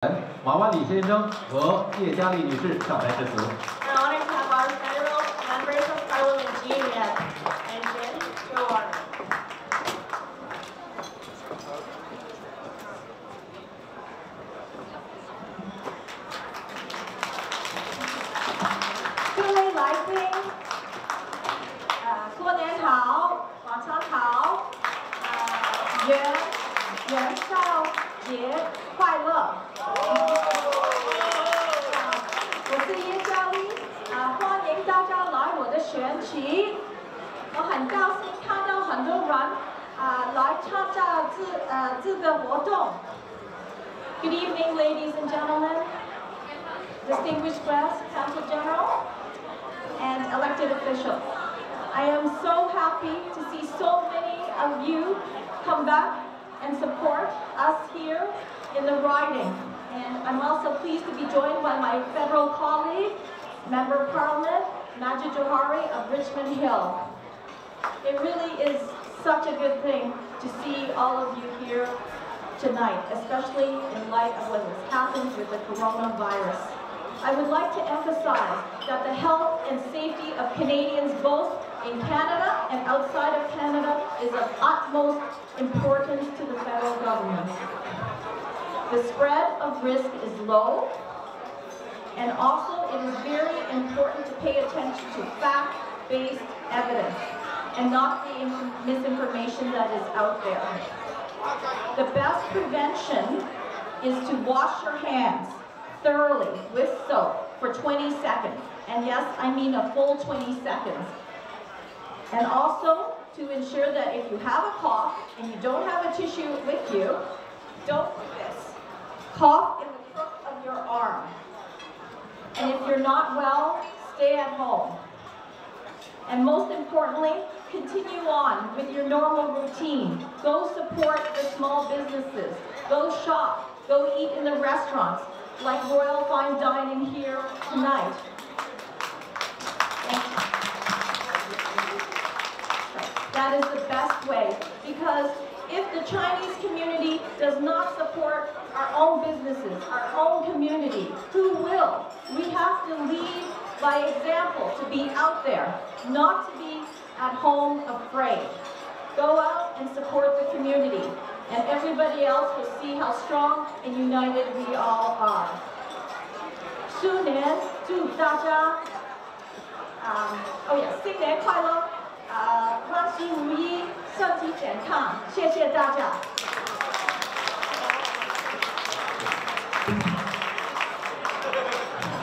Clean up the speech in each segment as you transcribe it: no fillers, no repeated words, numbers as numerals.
马万里先生和叶嘉丽女士上台致辞。An honor to have our federal members of parliament, Jean and Jin, go on. 各位来宾，过年好，晚上好，元宵节快乐！我是叶嘉丽，欢迎大家来我的选区。我很高兴看到很多人来参加这个活动。Good evening, ladies and gentlemen, distinguished guests, Council General, and elected officials. I am so happy to see so many of you come back and support us here in the riding. And I'm also pleased to be joined by my federal colleague, Member of Parliament, Majid Johari of Richmond Hill. It really is such a good thing to see all of you here tonight, especially in light of what has happened with the coronavirus. I would like to emphasize that the health and safety of Canadians both in Canada and outside of Canada is of utmost importance to the federal government. The spread of risk is low, and also it is very important to pay attention to fact-based evidence and not the misinformation that is out there. The best prevention is to wash your hands thoroughly with soap for 20 seconds. And yes, I mean a full 20 seconds. And also to ensure that if you have a cough and you don't have a tissue with you, don't do this. Cough in the crook of your arm. And if you're not well, stay at home. And most importantly, continue on with your normal routine. Go support the small businesses. Go shop. Go eat in the restaurants, like Royal Fine Dining here tonight. That is the best way, because if the Chinese community does not support our own businesses, our own community, who will? We have to lead by example, to be out there, not to be at home afraid. Go out and support the community, and everybody else will see how strong and united we all are. 鼠年祝大家新年快乐，万事如意，身体健康，谢谢大家。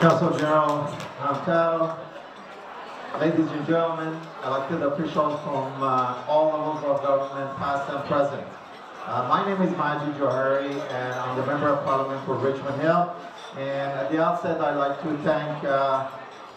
Council General Tao, ladies and gentlemen, elected officials from all levels of government, past and present. My name is Majid Johari, and I'm the Member of Parliament for Richmond Hill. And at the outset, I'd like to thank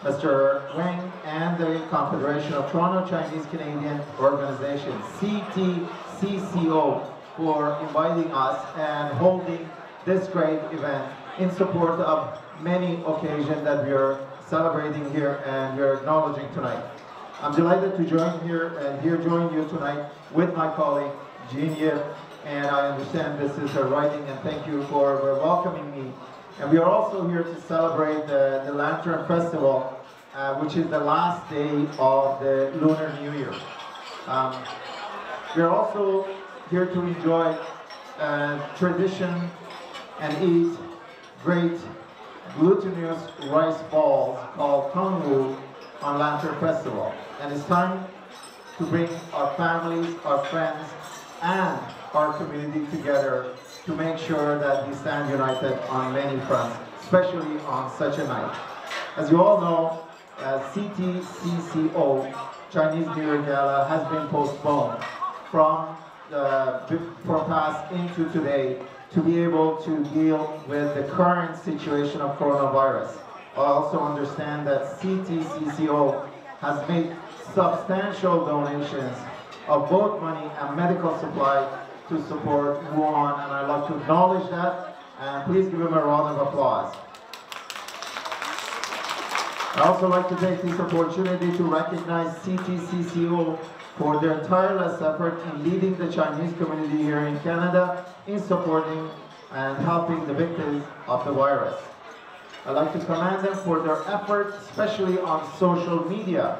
Mr. Wing and the Confederation of Toronto Chinese Canadian Organization, CTCCO, for inviting us and holding this great event in support of many occasions that we are celebrating here and we are acknowledging tonight. I'm delighted to join you tonight with my colleague Jean Yip, and I understand this is her writing, and thank you for welcoming me. And we are also here to celebrate the Lantern Festival, which is the last day of the Lunar New Year. We are also here to enjoy tradition and eat great glutinous rice balls called tongwu on Lantern Festival. And it's time to bring our families, our friends, and our community together to make sure that we stand united on many fronts, especially on such a night. As you all know, CTCCO, Chinese New Year Gala, has been postponed from past into today to be able to deal with the current situation of coronavirus. I also understand that CTCCO has made substantial donations of both money and medical supply to support Wuhan, and I'd like to acknowledge that, and please give him a round of applause. I'd also like to take this opportunity to recognize CTCCO for their tireless effort in leading the Chinese community here in Canada in supporting and helping the victims of the virus. I'd like to commend them for their efforts, especially on social media,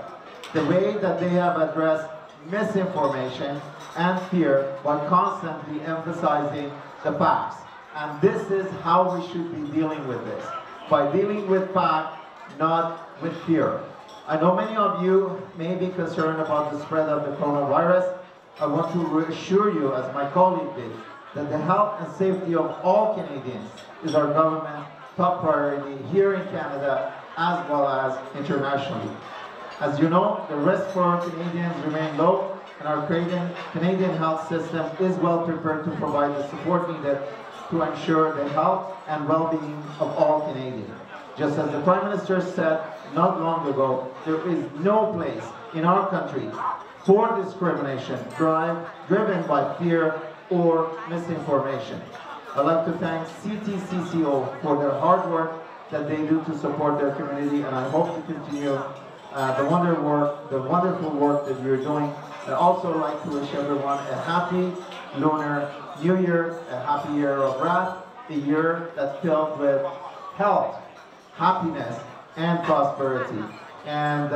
the way that they have addressed misinformation and fear while constantly emphasizing the facts. And this is how we should be dealing with this, by dealing with fact, not with fear. I know many of you may be concerned about the spread of the coronavirus. I want to reassure you, as my colleague did, that the health and safety of all Canadians is our government's top priority here in Canada as well as internationally. As you know, the risk for Canadians remain low, and our Canadian health system is well prepared to provide the support needed to ensure the health and well-being of all Canadians. Just as the Prime Minister said not long ago, there is no place in our country for discrimination driven by fear or misinformation. I'd like to thank CTCCO for their hard work that they do to support their community, and I hope to continue the wonderful work that you're doing. I'd also like to wish everyone a happy Lunar New Year, a happy year of wrath, a year that's filled with health, happiness, and prosperity. And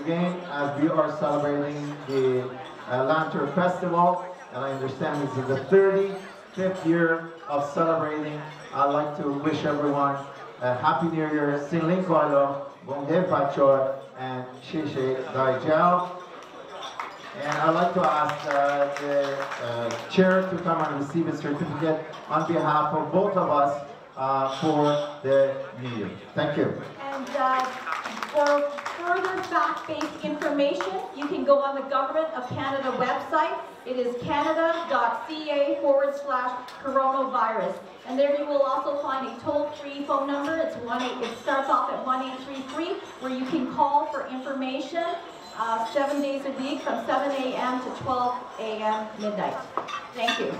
again, as we are celebrating the Lantern Festival, and I understand this is the 35th year of celebrating, I'd like to wish everyone a happy New Year, Sin Ling Kwai Lo, Bong He Fa Choi, and She She Dai Jiao. And I'd like to ask the chair to come and receive a certificate on behalf of both of us for the New Year. Thank you. And for further fact-based information, you can go on the Government of Canada website. It is canada.ca/coronavirus. And there you will also find a toll-free phone number. It starts off at 1833, where you can call for information 7 days a week from 7 a.m. to 12 a.m. midnight. Thank you.